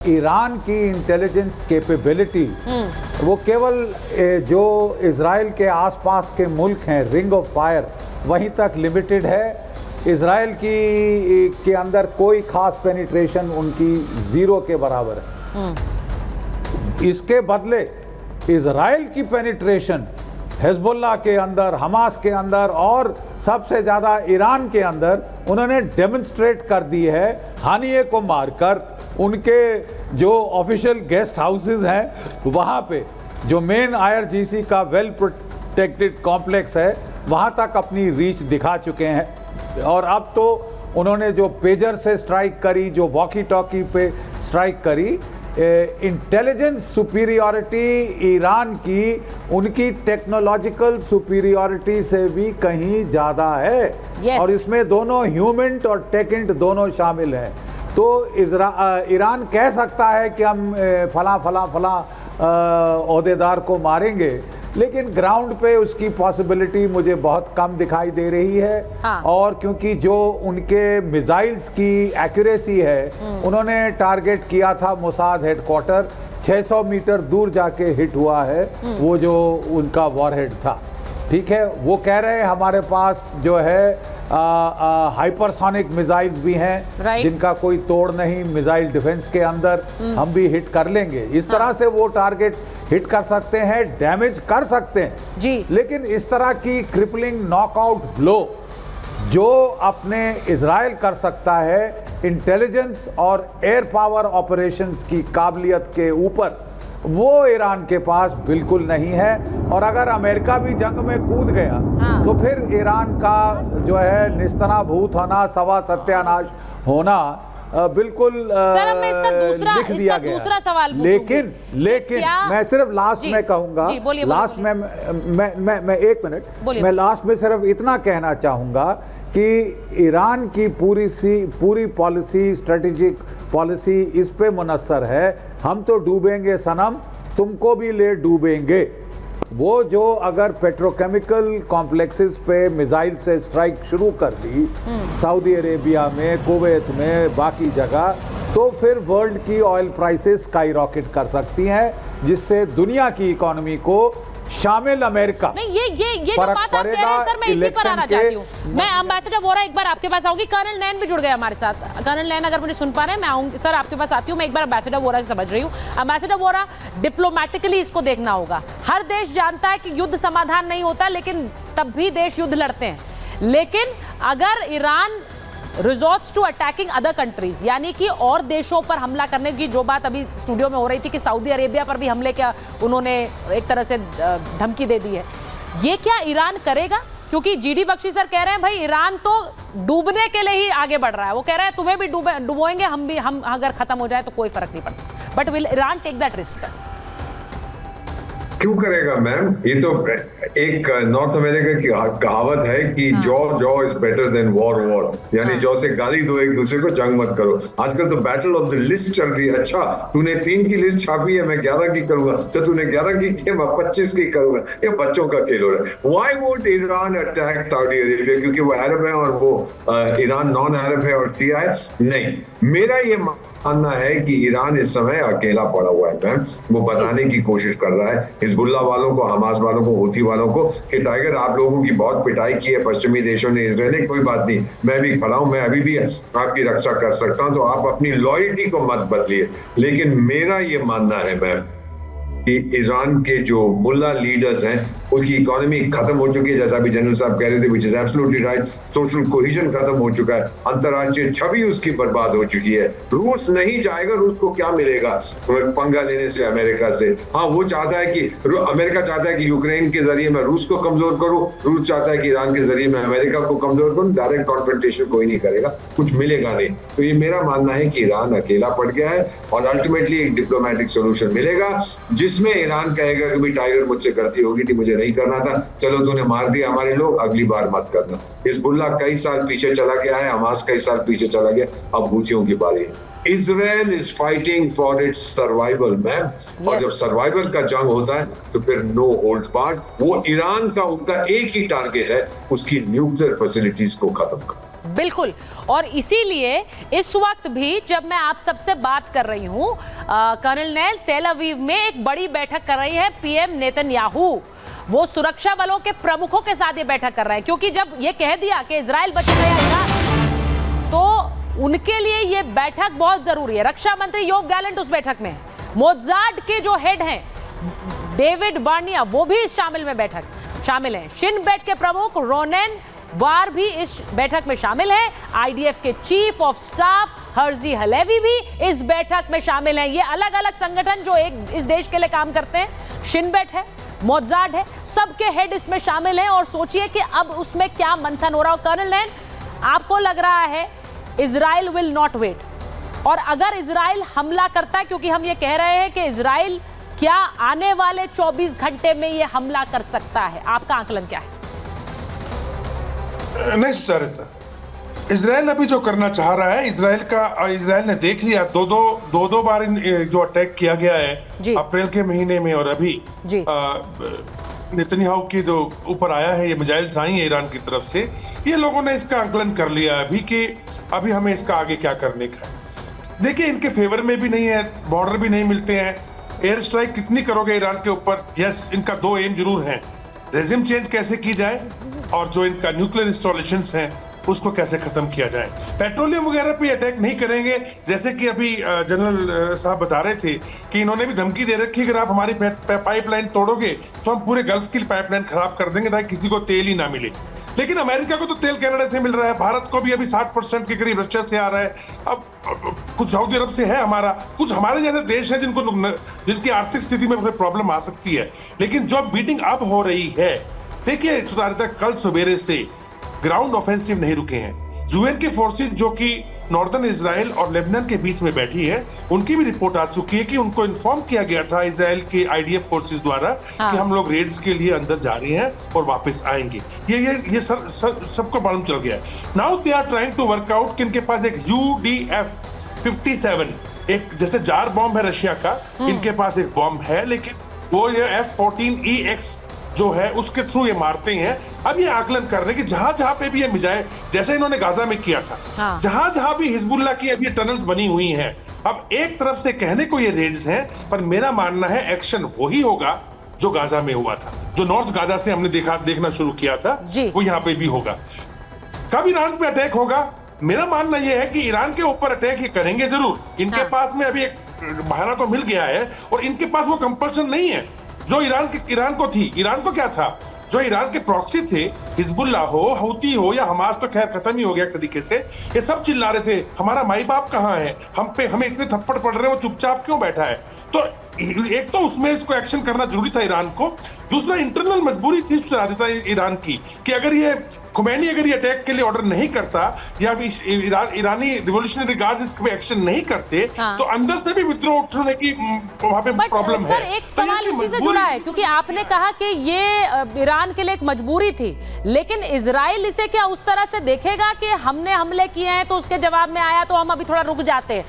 Iran की intelligence capability वो केवल जो इज़राइल के आसपास के मुल्क हैं, रिंग ऑफ फायर, वहीं तक लिमिटेड है। इज़राइल के अंदर कोई खास पेनिट्रेशन उनकी ज़ीरो के बराबर है। इसके बदले इज़राइल की पेनिट्रेशन हिजबुल्लाह के अंदर, हमास के अंदर और सबसे ज़्यादा ईरान के अंदर उन्होंने डेमोन्स्ट्रेट कर दी है। हानिये को मारकर उनके जो ऑफिशियल गेस्ट हाउसेस हैं वहाँ पे जो मेन IRGC का वेल प्रोटेक्टेड कॉम्प्लेक्स है वहाँ तक अपनी रीच दिखा चुके हैं। और अब तो उन्होंने जो पेजर से स्ट्राइक करी, जो वॉकी टॉकी पे स्ट्राइक करी, इंटेलिजेंस सुपीरियॉरिटी ईरान की उनकी टेक्नोलॉजिकल सुपीरियॉरिटी से भी कहीं ज़्यादा है। और इसमें दोनों ह्यूमन और टेकेंट दोनों शामिल हैं। तो ईरान कह सकता है कि हम फला ओहदेदार को मारेंगे, लेकिन ग्राउंड पे उसकी पॉसिबिलिटी मुझे बहुत कम दिखाई दे रही है। और क्योंकि जो उनके मिसाइल्स की एक्यूरेसी है, उन्होंने टारगेट किया था मोसाद हेडक्वार्टर, 600 मीटर दूर जाके हिट हुआ है वो जो उनका वॉरहेड था। ठीक है, वो कह रहे हैं हमारे पास जो है हाइपरसोनिक मिसाइल्स भी हैं जिनका कोई तोड़ नहीं, मिसाइल डिफेंस के अंदर हम भी हिट कर लेंगे। इस तरह से वो टारगेट हिट कर सकते हैं, डैमेज कर सकते हैं जी। लेकिन इस तरह की क्रिपलिंग नॉकआउट ब्लो जो अपने इजराइल कर सकता है इंटेलिजेंस और एयर पावर ऑपरेशंस की काबिलियत के ऊपर, वो ईरान के पास बिल्कुल नहीं है। और अगर अमेरिका भी जंग में कूद गया तो फिर ईरान का जो है निस्तनाभूत होना, सवा सत्यानाश होना बिल्कुल लिख दिया गया। दूसरा सवाल लेकिन मैं सिर्फ लास्ट में कहूंगा, लास्ट में मैं 1 मिनट, मैं लास्ट में सिर्फ इतना कहना चाहूंगा कि ईरान की पूरी पॉलिसी, स्ट्रेटेजिक पॉलिसी इस पे मुनस्सर है, हम तो डूबेंगे सनम, तुमको भी ले डूबेंगे। वो जो अगर पेट्रोकेमिकल कॉम्प्लेक्सेस पे मिसाइल से स्ट्राइक शुरू कर दी सऊदी अरेबिया में, कुवैत में, बाकी जगह, तो फिर वर्ल्ड की ऑयल प्राइसेस स्काई रॉकेट कर सकती हैं, जिससे दुनिया की इकोनॉमी को शामिल अमेरिका। नहीं, ये जो बात आप कह रहे हैं सर, मैं इसी पर आना चाहती हूँ। मैं एम्बेसडर वोरा एक बार आपके पास आऊंगी, कर्नल नैन भी जुड़ गए हमारे साथ। कर्नल नैन अगर मुझे सुन पा रहे हैं, मैं आऊंगी सर आपके पास आती हूँ। मैं एक बार एम्बेसडर वोरा से समझ रही हूँ। एम्बेसडर वोरा, डिप्लोमेटिकली इसको देखना होगा। हर देश जानता है कि युद्ध समाधान नहीं होता, लेकिन तब भी देश युद्ध लड़ते हैं। लेकिन अगर Iran resorts to attacking other countries, यानी कि और देशों पर हमला करने की जो बात अभी स्टूडियो में हो रही थी कि सऊदी अरेबिया पर भी हमले क्या उन्होंने एक तरह से धमकी दे दी है, ये क्या ईरान करेगा? क्योंकि GD बख्शी सर कह रहे हैं भाई ईरान तो डूबने के लिए ही आगे बढ़ रहा है। वो कह रहे हैं तुम्हें भी डुबोएंगे, हम अगर खत्म हो जाए तो कोई फर्क नहीं पड़ता। But will Iran take that risk sir? क्यों करेगा मैम? ये तो एक नॉर्थ अमेरिका की कहावत है कि jaw is better than war, यानी जॉ से गाली दो एक दूसरे को, जंग मत करो। आजकल तो बैटल ऑफ द लिस्ट चल रही है। अच्छा, तूने 3 की लिस्ट छापी है, मैं 11 की करूंगा। तो तूने 11 की है, मैं 25 की करूंगा। ये बच्चों का खेल हो रहा है। Why would Iran attack Saudi Arabia? क्योंकि वो अरब है और वो ईरान नॉन अरब है और शिया है? नहीं, मेरा ये मानना है कि ईरान इस समय अकेला पड़ा हुआ है मैम। वो बताने की कोशिश कर रहा है हिजबुल्लाह वालों को, हमास वालों को, हूथी वालों को कि टाइगर आप लोगों की बहुत पिटाई की है पश्चिमी देशों ने, इजराइल, कोई बात नहीं, मैं भी खड़ा हूं, मैं अभी भी आपकी रक्षा कर सकता हूं, तो आप अपनी लॉयल्टी को मत बदलिए। लेकिन मेरा ये मानना है मैम कि ईरान के जो मुल्ला लीडर्स हैं उसकी इकोनॉमी खत्म हो चुकी है, जैसा भी जनरल साहब कह रहे थे, which is absolutely right. Social cohesion खत्म हो चुका है, अंतर्राष्ट्रीय छवि उसकी बर्बाद हो चुकी है। रूस नहीं जाएगा, रूस को क्या मिलेगा पंगा लेने से अमेरिका से? हाँ, वो चाहता है कि अमेरिका चाहता है कि यूक्रेन के जरिए मैं रूस को कमजोर करूं, रूस चाहता है कि ईरान के जरिए मैं अमेरिका को कमजोर करूं। डायरेक्ट कॉन्फ्रंटेशन कोई नहीं करेगा, कुछ मिलेगा नहीं। तो ये मेरा मानना है कि ईरान अकेला पड़ गया है और अल्टीमेटली एक डिप्लोमेटिक सोल्यूशन मिलेगा जिसमें ईरान कहेगा कि भाई टाइगर मुझसे गलती होगी थी, मुझे नहीं करना था, चलो तूने मार दिया हमारे लोग, अगली बार मत करना। हिजबुल्लाह कई साल पीछे चला गया है, हमास कई साल पीछे चला गया, अब हूथियों की बारी है। Israel is fighting for its survival ma'am. और जब सर्वाइवल का जंग होता है तो फिर नो होल्ड्स बार्ड। वो ईरान का उनका एक ही टारगेट है, उसकी न्यूक्लियर फैसिलिटीज को खत्म करना। बिल्कुल, और इसीलिए इस वक्त भी जब मैं आप सबसे बात कर रही हूं, कर्नल नैन तेल अवीव में एक बड़ी बैठक कर रही है पीएम नेतन्याहू। वो सुरक्षा बलों के प्रमुखों के साथ ये बैठक कर रहे हैं, क्योंकि जब ये कह दिया कि इजराइल बचेगा या ईरान, तो उनके लिए ये बैठक बहुत जरूरी है। रक्षा मंत्री योव गैलेंट उस बैठक में, मोसाद के जो हेड हैं डेविड बार्निया, वो भी इस शामिल हैं। शिन बेट के प्रमुख रोनेन बार भी इस बैठक में शामिल है। आईडीएफ के chief of staff Herzi Halevi भी इस बैठक में शामिल हैं। ये अलग अलग संगठन जो इस देश के लिए काम करते हैं, शिन बेट है, मोसाद है, सबके हेड इसमें शामिल हैं। और सोचिए कि अब उसमें क्या मंथन हो रहा हो। कर्नल नैन, आपको लग रहा है इजराइल विल नॉट वेट, और अगर इजराइल हमला करता है, क्योंकि हम ये कह रहे हैं कि इजराइल क्या आने वाले 24 घंटे में ये हमला कर सकता है, आपका आकलन क्या है? नहीं सर, इजराइल अभी जो करना चाह रहा है, इजराइल ने देख लिया दो बार जो अटैक किया गया है अप्रैल के महीने में, और अभी नेतन्याहू के जो ऊपर आया है ये मिसाइल्स आई है ईरान की तरफ से, ये लोगों ने इसका आकलन कर लिया अभी कि अभी हमें इसका आगे क्या करने का है। देखिए, इनके फेवर में भी नहीं है, बॉर्डर भी नहीं मिलते हैं, एयर स्ट्राइक कितनी करोगे ईरान के ऊपर? यस, इनका दो एम जरूर है, रेजिम चेंज कैसे की जाए और जो इनका न्यूक्लियर इंस्टॉलेशंस हैं उसको कैसे खत्म किया जाए। पेट्रोलियम वगैरह पे अटैक नहीं करेंगे, जैसे कि अभी जनरल साहब बता रहे थे कि इन्होंने भी धमकी दे रखी, अगर आप हमारी पाइपलाइन तोड़ोगे तो हम पूरे गल्फ की पाइपलाइन खराब कर देंगे ताकि किसी को तेल ही ना मिले। लेकिन अमेरिका को तो तेल कनाडा से मिल रहा है, भारत को भी अभी 60% के करीब रशिया से आ रहा है, अब कुछ सऊदी अरब से है हमारा, कुछ हमारे जैसे देश हैं जिनकी आर्थिक स्थिति में प्रॉब्लम आ सकती है। लेकिन जो मीटिंग अब हो रही है, देखिए सुधारिता, कल सवेरे से ग्राउंड ऑफेंसिव नहीं रुके हैं। यूएन के फोर्सेज जो कि नॉर्दर्न इजराइल और लेबनान के बीच में बैठी है, उनकी भी रिपोर्ट आ चुकी है कि उनको इन्फॉर्म किया गया था इजराइल के आईडीएफ फोर्सेज द्वारा कि हम लोग रेड्स के लिए अंदर जा रहे हैं और वापस आएंगे। ये सबको मालूम चल गया है। Now they are trying to work out कि इनके पास एक UDF-57 एक जैसे जार बॉम्ब है रशिया का, इनके पास एक बॉम्ब है, लेकिन वो ये F-14EX जो है उसके थ्रू ये मारते हैं। अब ये आकलन कर रहे हैं कि जहां पे भी ये मिसाइल, जैसे इन्होंने गाजा में किया था, जहां भी हिजबुल्लाह की अभी टनल्स बनी हुई हैं, अब एक तरफ से कहने को ये रेड्स हैं, पर मेरा मानना है एक्शन वही होगा जो गाजा में हुआ था, जो नॉर्थ गाजा से हमने देखना शुरू किया था, वो यहाँ पे भी होगा। कब ईरान पे अटैक होगा? मेरा मानना यह है कि ईरान के ऊपर अटैक ये करेंगे जरूर। इनके पास में अभी एक बहाना तो मिल गया है, और इनके पास वो कंपल्सन नहीं है जो ईरान को थी। ईरान को क्या था? जो ईरान के प्रॉक्सी थे, हिजबुल्लाह हो, हूती हो या हमास, तो खैर खत्म ही हो गया एक तरीके से, ये सब चिल्ला रहे थे हमारा माई बाप कहाँ है, हमें इतने थप्पड़ पड़ रहे हैं, वो चुपचाप क्यों बैठा है। तो एक तो उसमें इसको एक्शन करना जरूरी था ईरान को, दूसरा इंटरनल मजबूरी थी ईरान की कि अगर ये खुमैनी अगर ये अटैक के लिए ऑर्डर नहीं करता या ईरानी रिवॉल्यूशनरी गार्ड्स इस पे एक्शन नहीं करते, तो अंदर से भी विद्रोह उठने की वहां पे प्रॉब्लम है। सर, एक सवाल इसी से जुड़ा है, क्योंकि आपने कहा कि ये ईरान के लिए एक मजबूरी थी, लेकिन इजराइल इसे क्या उस तरह से देखेगा कि हमने हमले किए हैं तो उसके जवाब में आया तो हम अभी थोड़ा रुक जाते हैं?